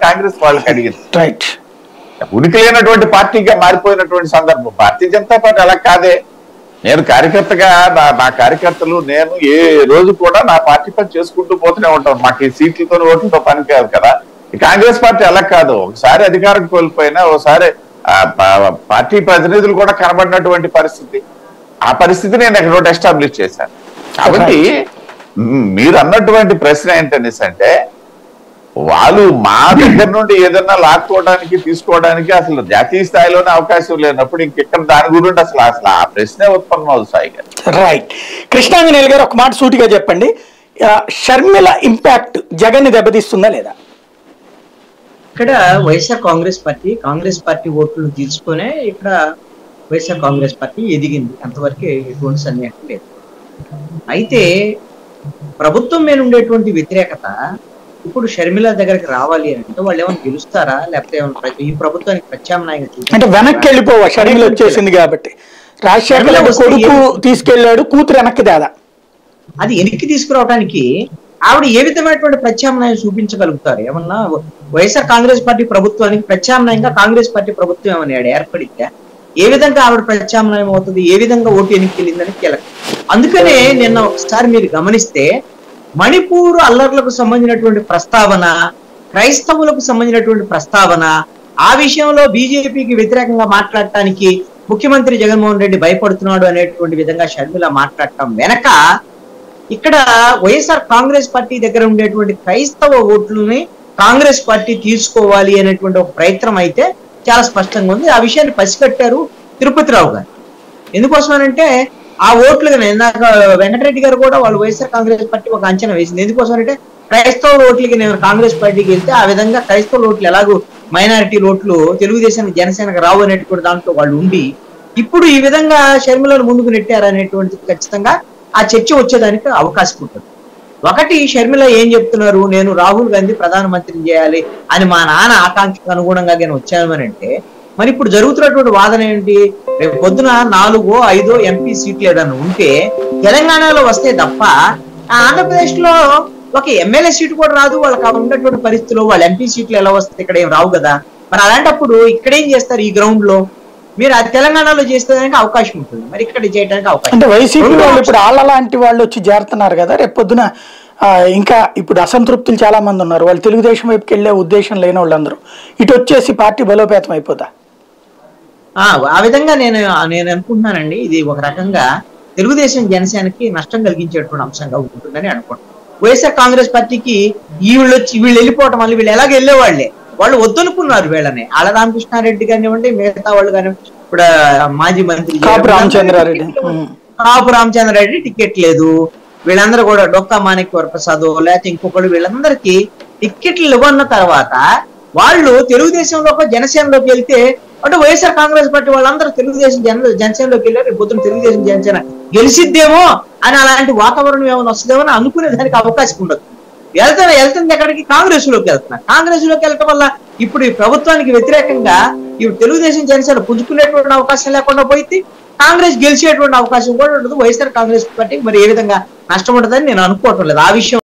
కాంగ్రెస్ వాళ్ళకి అడిగింది. రైట్. ఉనికి లేనటువంటి పార్టీగా మారిపోయినటువంటి సందర్భం. భారతీయ జనతా పార్టీ అలా కాదే. నేను కార్యకర్తగా నా కార్యకర్తలు నేను ఏ రోజు కూడా నా పార్టీ పని చేసుకుంటూ పోతూనే ఉంటాను. మాకు ఈ సీట్లతో ఓట్లతో పని కాదు కదా. ఈ కాంగ్రెస్ పార్టీ అలా కాదు. ఒకసారి అధికారం కోల్పోయినా ఒకసారి పార్టీ ప్రతినిధులు కూడా కనబడినటువంటి పరిస్థితి. ఆ పరిస్థితి నేను ఎక్కడో ఎస్టాబ్లిష్ చేశాను. కాబట్టి మీరు అన్నటువంటి ప్రశ్న ఏంటనేసి అంటే వాళ్ళు మా దగ్గర నుండి ఏదన్నా లాక్కోవడానికి తీసుకోవడానికి అసలు జాతీయ స్థాయిలోనే అవకాశం లేనప్పుడు ఇంకెక్కడ దాని గురించి అసలు ఆ ప్రశ్నే ఉత్పన్నం అవుతుంది సాయి గారు. రైట్. కృష్ణాంజనేయులు గారు ఒక మాట సూటిగా చెప్పండి, షర్మిల ఇంపాక్ట్ జగన్ ని దెబ్బతీస్తుందా లేదా? ఇక్కడ వైఎస్ఆర్ కాంగ్రెస్ పార్టీ ఓట్లను తీసుకునే ఇక్కడ వైఎస్ఆర్ కాంగ్రెస్ పార్టీ ఎదిగింది. అంతవరకు ఎటువంటి సందేహం లేదు. అయితే ప్రభుత్వం మీద ఉండేటువంటి వ్యతిరేకత ఇప్పుడు షర్మిల దగ్గరికి రావాలి అంటే వాళ్ళు ఏమైనా గెలుస్తారా, లేకపోతే ఈ ప్రభుత్వానికి ప్రత్యామ్నాయంగా అంటే వెనక్కి వెళ్ళిపోవా? షర్మిల వచ్చేసింది కాబట్టి రాజశేఖర్ కొడుకు తీసుకెళ్లాడు, కూతురు వెనక్కి దాదా. అది వెనక్కి తీసుకురావడానికి ఆవిడ ఏ విధమైనటువంటి ప్రత్యామ్నాయం చూపించగలుగుతారు? ఏమన్నా వైఎస్ఆర్ కాంగ్రెస్ పార్టీ ప్రభుత్వానికి ప్రత్యామ్నాయంగా కాంగ్రెస్ పార్టీ ప్రభుత్వం ఏమన్నా ఏర్పడితే ఏ విధంగా ఆవిడ ప్రత్యామ్నాయం అవుతుంది, ఏ విధంగా ఓటు వెనక్కి వెళ్ళిందని కీలకం. అందుకనే నిన్న ఒకసారి మీరు గమనిస్తే మణిపూర్ అల్లర్లకు సంబంధించినటువంటి ప్రస్తావన, క్రైస్తవులకు సంబంధించినటువంటి ప్రస్తావన, ఆ విషయంలో బీజేపీకి వ్యతిరేకంగా మాట్లాడటానికి ముఖ్యమంత్రి జగన్మోహన్ రెడ్డి భయపడుతున్నాడు అనేటువంటి విధంగా షర్మిల మాట్లాడటం వెనక ఇక్కడ వైఎస్ఆర్ కాంగ్రెస్ పార్టీ దగ్గర ఉండేటువంటి క్రైస్తవ ఓట్లని కాంగ్రెస్ పార్టీ తీసుకోవాలి అనేటువంటి ఒక ప్రయత్నం అయితే చాలా స్పష్టంగా ఉంది. ఆ విషయాన్ని పసిగట్టారు తిరుపతిరావు గారు. ఎందుకోసమనంటే ఆ ఓట్లు ఇందాక వెంకటరెడ్డి గారు కూడా వాళ్ళు వైఎస్ఆర్ కాంగ్రెస్ పార్టీ ఒక అంచనా వేసింది. ఎందుకోసమంటే క్రైస్తవ ఓట్లకి నేను కాంగ్రెస్ పార్టీకి వెళ్తే ఆ విధంగా క్రైస్తవ ఓట్లు ఎలాగో మైనారిటీ ఓట్లు తెలుగుదేశానికి జనసేనకు రావు అనేటువంటి దాంట్లో వాళ్ళు ఉండి ఇప్పుడు ఈ విధంగా షర్మిలను ముందుకు నెట్టారనేటువంటిది ఖచ్చితంగా ఆ చర్చ వచ్చేదానికి అవకాశం ఉంటుంది. ఒకటి, షర్మిల ఏం చెప్తున్నారు, నేను రాహుల్ గాంధీ ప్రధానమంత్రిని చేయాలి అని మా నాన్న ఆకాంక్షకు అనుగుణంగా నేను వచ్చాను అని అంటే మరి ఇప్పుడు జరుగుతున్నటువంటి వాదన ఏంటి? రేపు పొద్దున 4-5 ఎంపీ సీట్లు ఏదైనా ఉంటే తెలంగాణలో వస్తే తప్ప ఆంధ్రప్రదేశ్ లో ఒక ఎమ్మెల్యే సీటు కూడా రాదు. వాళ్ళకి ఉన్నటువంటి పరిస్థితుల్లో వాళ్ళ ఎంపీ సీట్లు ఎలా వస్తాయి? ఇక్కడ ఏం రావు కదా. మరి అలాంటప్పుడు ఇక్కడేం చేస్తారు? ఈ గ్రౌండ్ లో మీరు అది తెలంగాణలో చేసేదానికి అవకాశం ఉంటుంది, మరి ఇక్కడ చేయడానికి అవకాశం. అంటే వైసీపీ వాళ్ళు ఇప్పుడు వాళ్ళ లాంటి వాళ్ళు వచ్చి చేరుతున్నారు కదా, రేపు పొద్దున ఇంకా ఇప్పుడు అసంతృప్తులు చాలా మంది ఉన్నారు. వాళ్ళు తెలుగుదేశం వైపుకి వెళ్ళే ఉద్దేశం లేని వాళ్ళందరూ ఇటు వచ్చేసి పార్టీ బలోపేతం అయిపోతా. ఆ విధంగా నేను అనుకుంటున్నానండి. ఇది ఒక రకంగా తెలుగుదేశం జనసేనకి నష్టం కలిగించేటువంటి అంశంగా ఉంటుందని అనుకుంటున్నాను. వైఎస్ఆర్ కాంగ్రెస్ పార్టీకి వీళ్ళు వెళ్ళిపోవటం వల్ల వీళ్ళు ఎలాగ వెళ్ళేవాళ్లే, వాళ్ళు వద్దనుకున్నారు వీళ్ళని. ఆళ్ళ రామకృష్ణారెడ్డి కానివ్వండి, మిగతా వాళ్ళు కానివ్వండి, ఇప్పుడు మాజీ మంత్రి కాపు రామచంద్రారెడ్డి టికెట్ లేదు. వీళ్ళందరూ కూడా డొక్కా మాణిక్య వరప్రసాద్ లేకపోతే ఇంకొకళ్ళు వీళ్ళందరికీ టికెట్లు ఇవ్వన్న తర్వాత వాళ్ళు తెలుగుదేశంలోకి జనసేనలోకి వెళ్తే అంటే వైఎస్ఆర్ కాంగ్రెస్ పార్టీ వాళ్ళందరూ తెలుగుదేశం జనసేనలోకి వెళ్ళారు. పొద్దున తెలుగుదేశం జనసేన గెలిచిద్దేమో అని అలాంటి వాతావరణం ఏమైనా వస్తుందేమో అని అనుకునే దానికి అవకాశం ఉండదు. వెళ్తుంది ఎక్కడికి? కాంగ్రెస్ లోకి వెళ్తున్నారు. కాంగ్రెస్ లోకి వెళ్ళటం వల్ల ఇప్పుడు ఈ ప్రభుత్వానికి వ్యతిరేకంగా ఇప్పుడు తెలుగుదేశం జనసేన పుంజుకునేటువంటి అవకాశం లేకుండా పోయింది. కాంగ్రెస్ గెలిచేటువంటి అవకాశం కూడా ఉండదు. వైఎస్ఆర్ కాంగ్రెస్ పార్టీకి మరి ఏ విధంగా నష్టం ఉంటుందని నేను అనుకోవటం లేదు. ఆ విషయం